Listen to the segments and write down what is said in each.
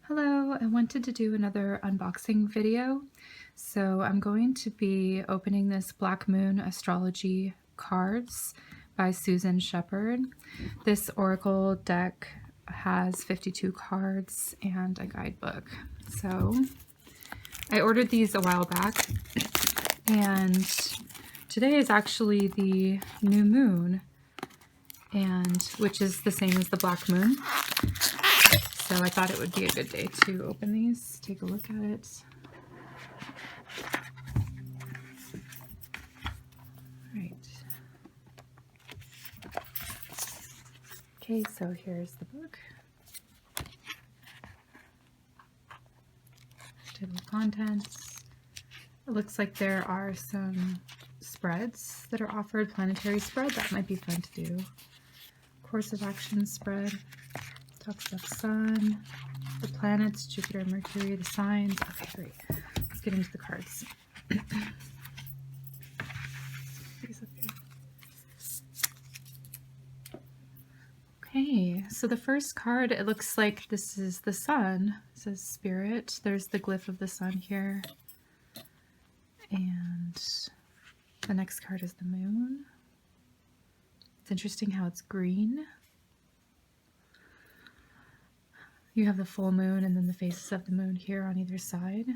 Hello, I wanted to do another unboxing video. So I'm going to be opening this Black Moon Astrology cards by Susan Shepherd. This oracle deck has 52 cards and a guidebook. So I ordered these a while back, and today is actually the new moon, and which is the same as the Black Moon. So I thought it would be a good day to open these, take a look at it. Right. Okay, so here's the book. Table of contents. It looks like there are some spreads that are offered. Planetary Spread, that might be fun to do. Course of action spread. Talks about the sun, the planets, Jupiter, Mercury, the signs. Okay, great. Let's get into the cards. These up here. Okay, so the first card, it looks like this is the sun. It says Spirit. There's the glyph of the sun here. And the next card is the moon. It's interesting how it's green. You have the full moon and then the phases of the moon here on either side.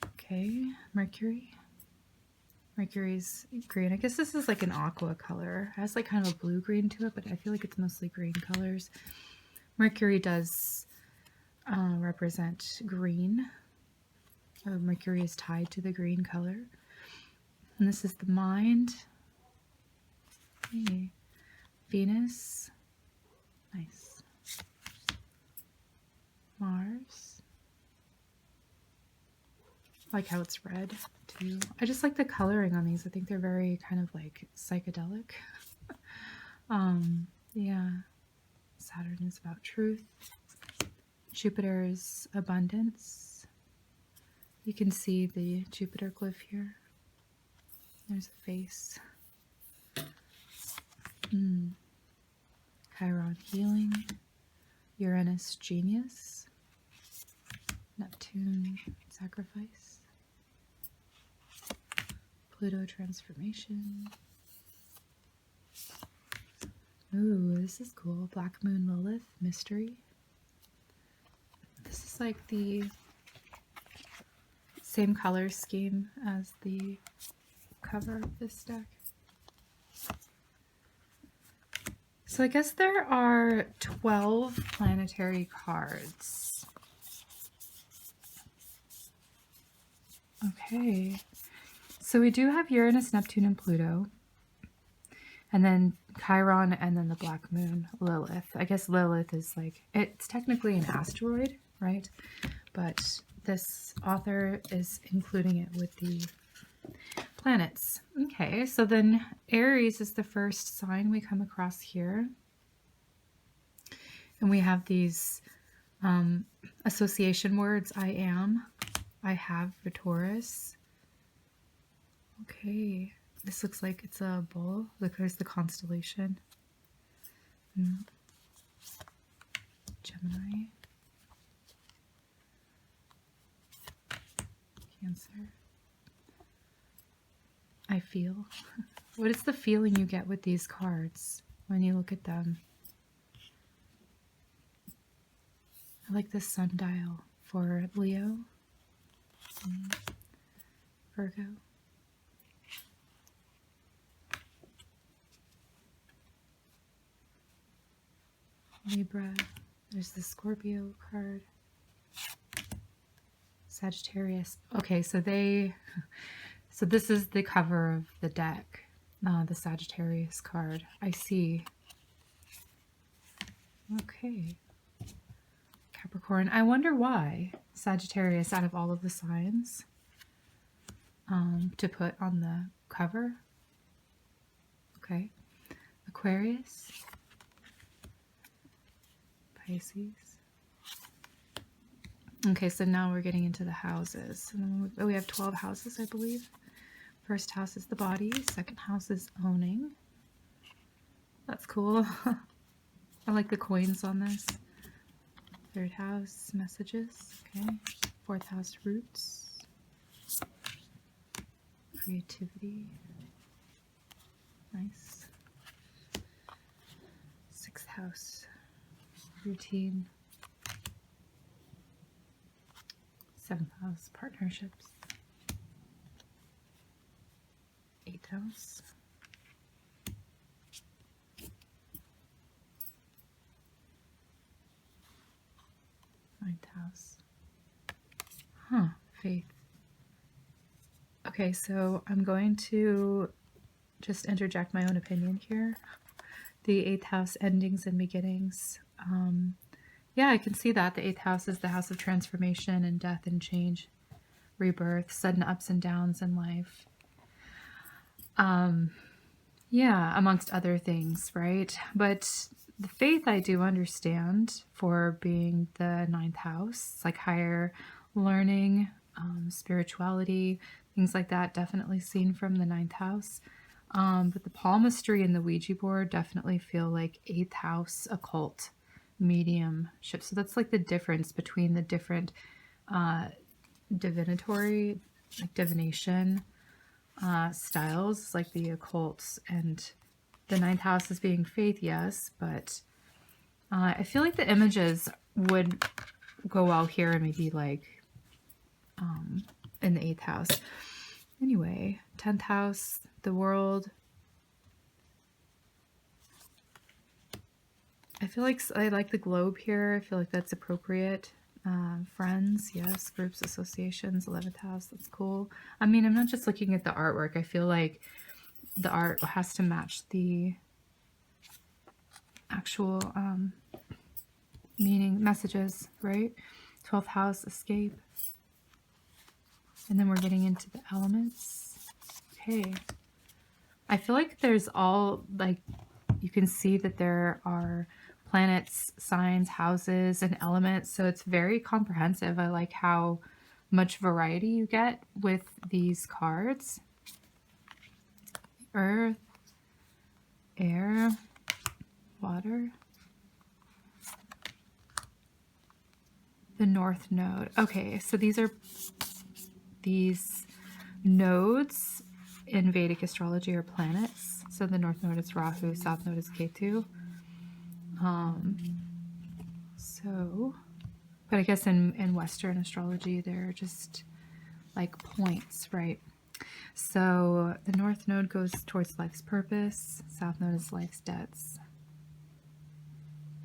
Okay, Mercury. Mercury's green. I guess this is like an aqua color. It has like kind of a blue-green to it, but I feel like it's mostly green colors. Mercury does represent green. Mercury is tied to the green color. And this is the mind. Okay. Venus. Nice. Mars. I like how it's red too. I just like the coloring on these. I think they're very kind of like psychedelic. Yeah. Saturn is about truth. Jupiter is abundance. You can see the Jupiter glyph here. There's a face. Chiron, healing. Uranus, genius. Neptune, sacrifice. Pluto, transformation. Ooh, this is cool. Black Moon, Lilith, mystery. This is like the same color scheme as the cover of this deck. So I guess there are 12 planetary cards. Okay, so we do have Uranus, Neptune, and Pluto, and then Chiron, and then the Black Moon, Lilith. I guess Lilith is like, it's technically an asteroid, right? But this author is including it with the planets. Okay, so then Aries is the first sign we come across here. And we have these association words, I am, I have for Taurus. Okay, this looks like it's a bull. Look, there's the constellation. Gemini. Cancer. I feel. What is the feeling you get with these cards when you look at them? I like the sundial for Leo, Virgo. Libra. There's the Scorpio card. Sagittarius. Okay, so this is the cover of the deck, the Sagittarius card. I see. Okay. Capricorn. I wonder why Sagittarius out of all of the signs to put on the cover. Okay. Aquarius. Pisces. Okay, so now we're getting into the houses. We have 12 houses, I believe. First house is the body. Second house is owning. That's cool. I like the coins on this. Third house messages. Okay. Fourth house roots. Creativity. Nice. Sixth house. Routine. Seventh house. Partnerships. Eighth house. Ninth house. Huh. Faith. Okay, so I'm going to just interject my own opinion here. The eighth house, endings and beginnings. Yeah, I can see that. The eighth house is the house of transformation and death and change, rebirth, sudden ups and downs in life. Yeah, amongst other things, right? But the faith I do understand for being the ninth house. It's like higher learning, spirituality, things like that, definitely seen from the ninth house. But the palmistry and the Ouija board definitely feel like eighth house occult mediumship. So that's like the difference between the different divinatory, like divination styles, like the occults, and the ninth house is being faith, yes, but I feel like the images would go well here and maybe like in the eighth house. Anyway, 10th house, the world. I feel like I like the globe here. I feel like that's appropriate. Friends, yes, groups, associations, 11th house, that's cool. I mean, I'm not just looking at the artwork. I feel like the art has to match the actual meaning, messages, right? 12th house, escape. And then we're getting into the elements. Okay. I feel like there's all, like, you can see that there are planets, signs, houses, and elements. So it's very comprehensive. I like how much variety you get with these cards. Earth, air, water. The North Node. Okay, so these are these nodes in Vedic astrology are planets. So the North Node is Rahu, South Node is Ketu. But I guess in Western astrology, they're just like points, right? So the North Node goes towards life's purpose. South Node is life's debts.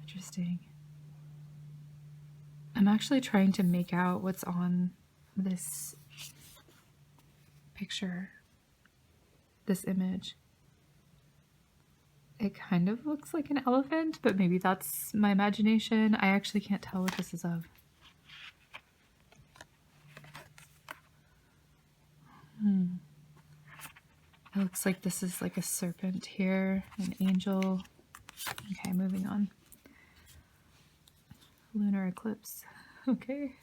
Interesting. I'm actually trying to make out what's on this picture, this image. It kind of looks like an elephant, but maybe that's my imagination. I actually can't tell what this is of. It looks like this is like a serpent here, an angel. Okay, moving on. Lunar Eclipse. Okay.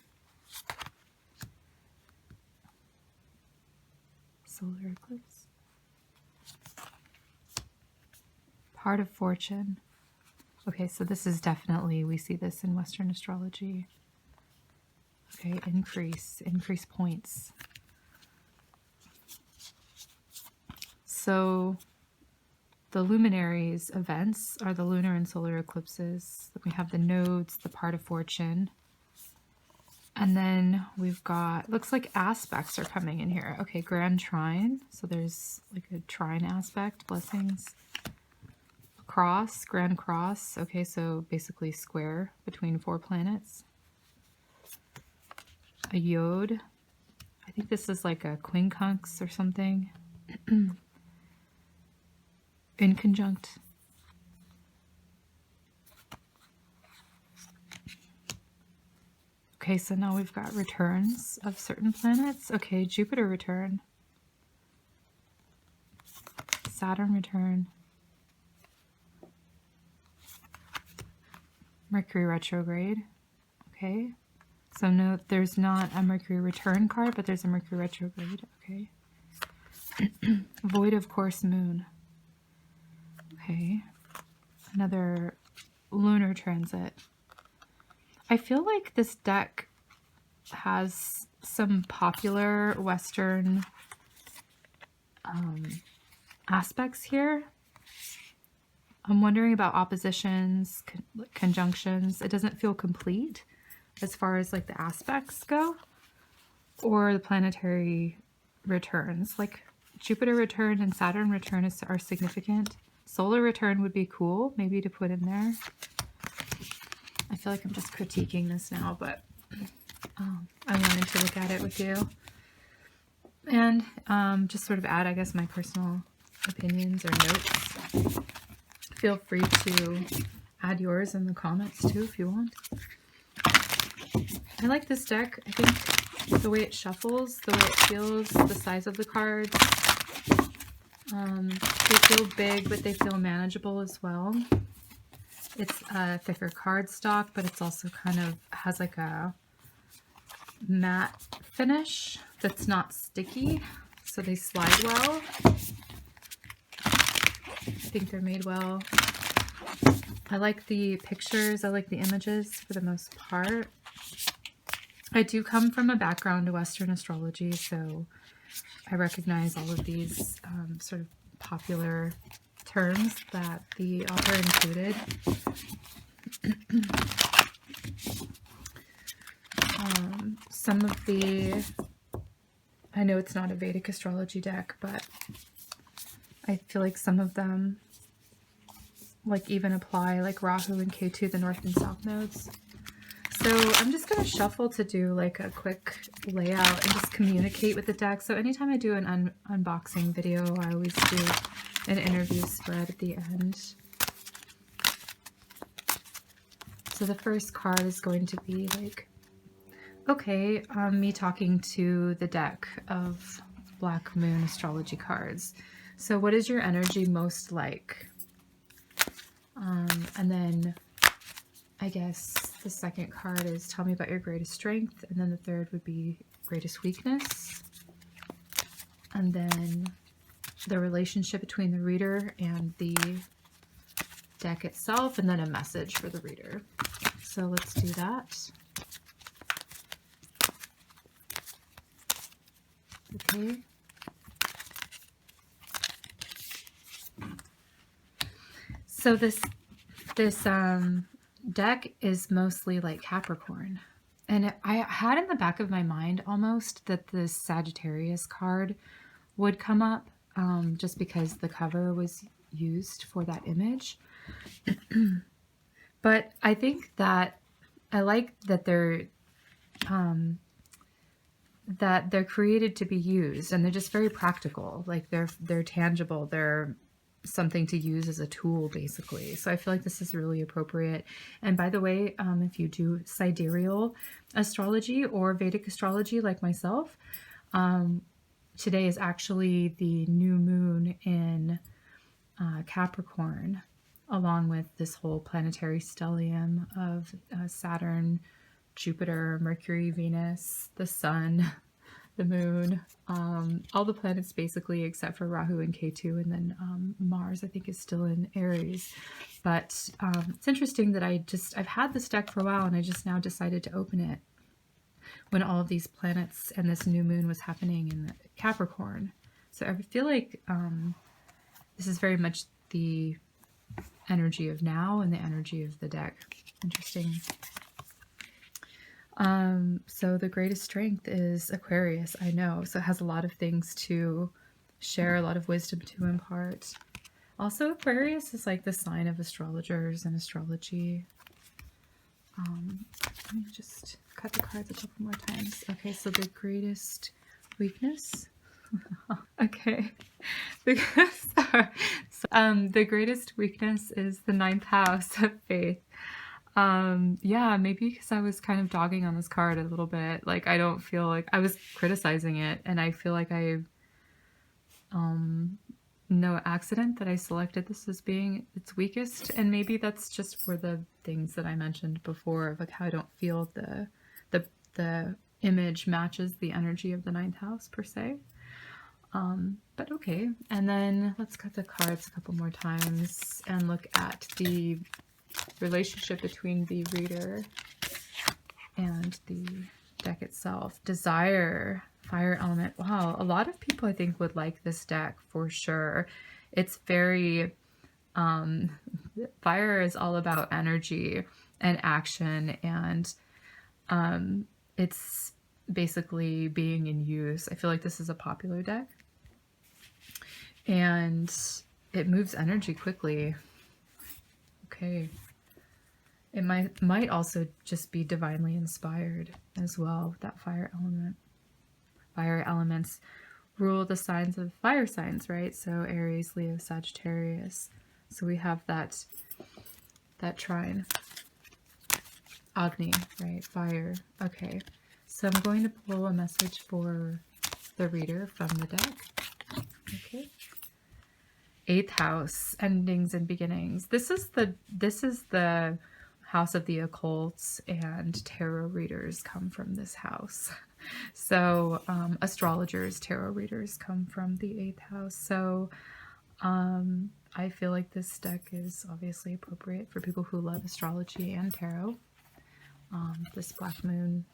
Solar Eclipse. Part of fortune. Okay, so this is definitely, we see this in Western astrology. Okay, increase points. So the luminaries events are the lunar and solar eclipses. We have the nodes, the part of fortune. And then we've got, looks like aspects are coming in here. Okay, grand trine. So there's like a trine aspect, blessings. Cross, grand cross. Okay, so basically square between 4 planets. A yod. I think this is like a quincunx or something. Inconjunct. Okay, so now we've got returns of certain planets. Okay, Jupiter return. Saturn return. Mercury retrograde. Okay. So no, there's not a Mercury return card, but there's a Mercury retrograde. Okay. Void of course moon. Okay. Another lunar transit. I feel like this deck has some popular Western aspects here. I'm wondering about oppositions, conjunctions. It doesn't feel complete as far as like the aspects go, or the planetary returns. Like Jupiter return and Saturn return are significant. Solar return would be cool, maybe to put in there. I feel like I'm just critiquing this now, but I wanted to look at it with you. And just sort of add, I guess, my personal opinions or notes. Feel free to add yours in the comments too if you want. I like this deck. I think the way it shuffles, the way it feels, the size of the cards. They feel big, but they feel manageable as well. It's a thicker cardstock, but it's also kind of has like a matte finish that's not sticky, so they slide well. I think they're made well. I like the pictures, I like the images for the most part. I do come from a background to Western astrology, so I recognize all of these sort of popular terms that the author included. Some of the, I know it's not a Vedic astrology deck, but I feel like some of them like even apply, like Rahu and Ketu, the north and south nodes. So I'm just going to shuffle to do like a quick layout and just communicate with the deck. So anytime I do an unboxing video, I always do an interview spread at the end. So the first card is going to be like, okay, me talking to the deck of Black Moon Astrology cards. So what is your energy most like? And then I guess the second card is tell me about your greatest strength. And then the third would be greatest weakness. And then the relationship between the reader and the deck itself. And then a message for the reader. So let's do that. Okay. So this deck is mostly like Capricorn, and I had in the back of my mind almost that the Sagittarius card would come up, just because the cover was used for that image. But I think that I like that they're created to be used, and they're just very practical. Like they're tangible. They're something to use as a tool, basically. So I feel like this is really appropriate. And by the way, if you do sidereal astrology or Vedic astrology like myself, today is actually the new moon in Capricorn, along with this whole planetary stellium of Saturn, Jupiter, Mercury, Venus, the Sun, the Moon, all the planets basically except for Rahu and Ketu, and then Mars I think is still in Aries. But it's interesting that I've had this deck for a while, and I just now decided to open it when all of these planets and this new moon was happening in Capricorn. So I feel like this is very much the energy of now and the energy of the deck. Interesting. So the greatest strength is Aquarius, I know. So it has a lot of things to share, a lot of wisdom to impart. Also, Aquarius is like the sign of astrologers and astrology. Let me just cut the cards a couple more times. Okay, so the greatest weakness. Okay. The greatest weakness is the 9th house of faith. Yeah, maybe because I was kind of dogging on this card a little bit. Like, I don't feel like I was criticizing it, and I feel like no accident that I selected this as being its weakest. And maybe that's just for the things that I mentioned before, of like how I don't feel the image matches the energy of the 9th house per se. But okay. And then let's cut the cards a couple more times and look at the relationship between the reader and the deck itself. Desire, fire element. Wow, a lot of people I think would like this deck for sure. It's very, fire is all about energy and action, and it's basically being in use. I feel like this is a popular deck, and it moves energy quickly. Okay. It might also just be divinely inspired as well with that fire element. Fire elements rule the signs of fire signs, right? So Aries, Leo, Sagittarius. So we have that trine. Agni, right? Fire. Okay. So I'm going to pull a message for the reader from the deck. Okay. 8th house, endings and beginnings. This is the house of the occults, and tarot readers come from this house. So astrologers, tarot readers come from the 8th house. So I feel like this deck is obviously appropriate for people who love astrology and tarot. This Black Moon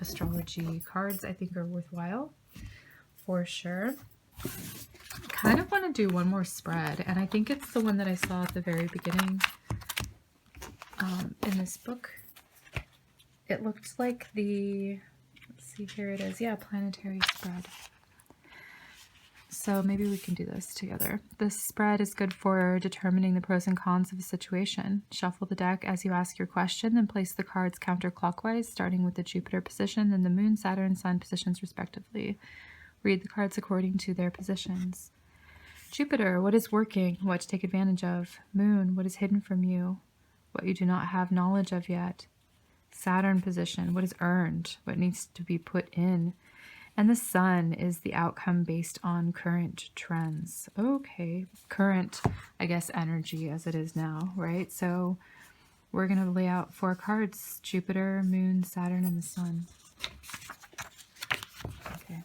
Astrology cards I think are worthwhile for sure. Kind of want to do one more spread, and I think it's the one that I saw at the very beginning in this book. It looked like the, let's see, here it is. Yeah, Planetary Spread. So maybe we can do this together. This spread is good for determining the pros and cons of a situation. Shuffle the deck as you ask your question, then place the cards counterclockwise, starting with the Jupiter position, then the Moon, Saturn, Sun positions respectively. Read the cards according to their positions. Jupiter, what is working? What to take advantage of? Moon, what is hidden from you? What you do not have knowledge of yet? Saturn position, what is earned? What needs to be put in? And the Sun is the outcome based on current trends. Okay, current, I guess, energy as it is now, right? So we're going to lay out 4 cards: Jupiter, Moon, Saturn, and the Sun. Okay.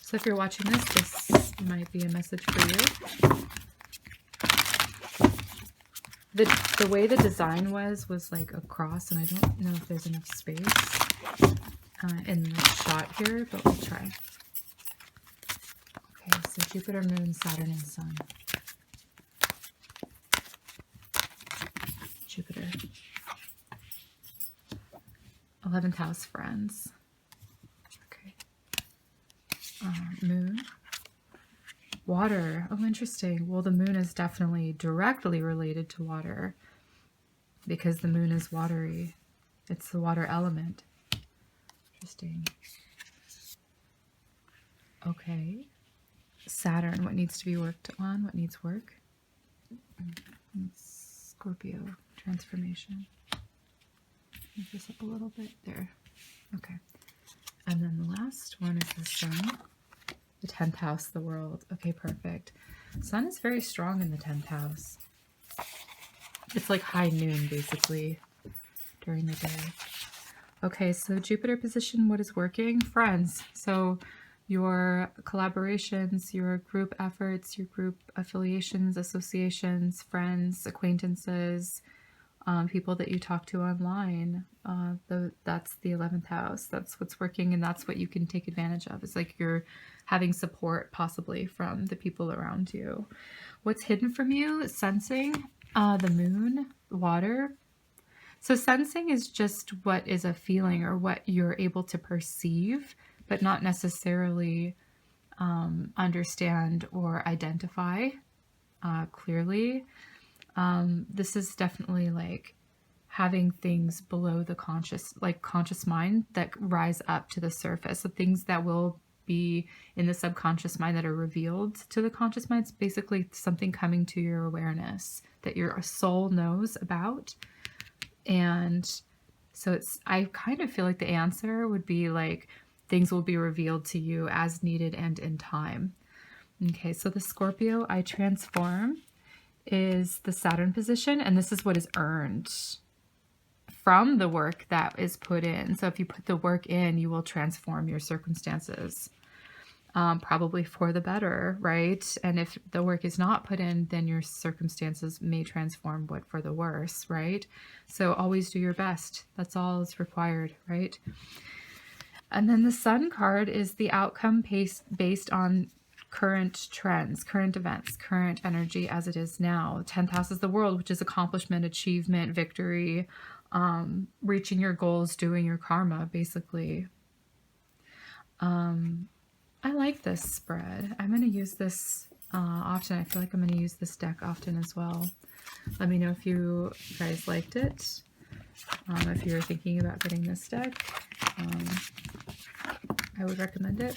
So if you're watching this, this might be a message for you. The way the design was like a cross, and I don't know if there's enough space in the shot here, but we'll try. Okay, so Jupiter, Moon, Saturn, and Sun. Jupiter. 11th house, friends. Okay. Moon. Water. Oh, interesting. Well, the moon is definitely directly related to water because the moon is watery. It's the water element. Interesting. Okay. Saturn. What needs to be worked on? What needs work? Scorpio. Transformation. Move this up a little bit. There. Okay. And then the last one is the Sun. The 10th house, the world. Okay, perfect. Sun is very strong in the 10th house. It's like high noon, basically, during the day. Okay, so Jupiter position, what is working? Friends. So your collaborations, your group efforts, your group affiliations, associations, friends, acquaintances, people that you talk to online. That's the 11th house. That's what's working, and that's what you can take advantage of. It's like you're having support possibly from the people around you. What's hidden from you? Sensing, the moon, water. So sensing is just what is a feeling or what you're able to perceive, but not necessarily understand or identify clearly. This is definitely like having things below the conscious mind that rise up to the surface. So things that will be in the subconscious mind that are revealed to the conscious mind. It's basically something coming to your awareness that your soul knows about. And so I kind of feel like the answer would be like things will be revealed to you as needed and in time. Okay, so the Scorpio, I transform, is the Saturn position, and this is what is earned from the work that is put in. So if you put the work in, you will transform your circumstances. probably for the better, right? And if the work is not put in, then your circumstances may transform for the worse, right? So always do your best. That's all that's required, right? And then the Sun card is the outcome based on current trends, current events, current energy as it is now. 10th house is the world, which is accomplishment, achievement, victory, reaching your goals, doing your karma, basically. I like this spread. I'm going to use this often. I feel like I'm going to use this deck often as well. Let me know if you guys liked it. If you're thinking about getting this deck, I would recommend it.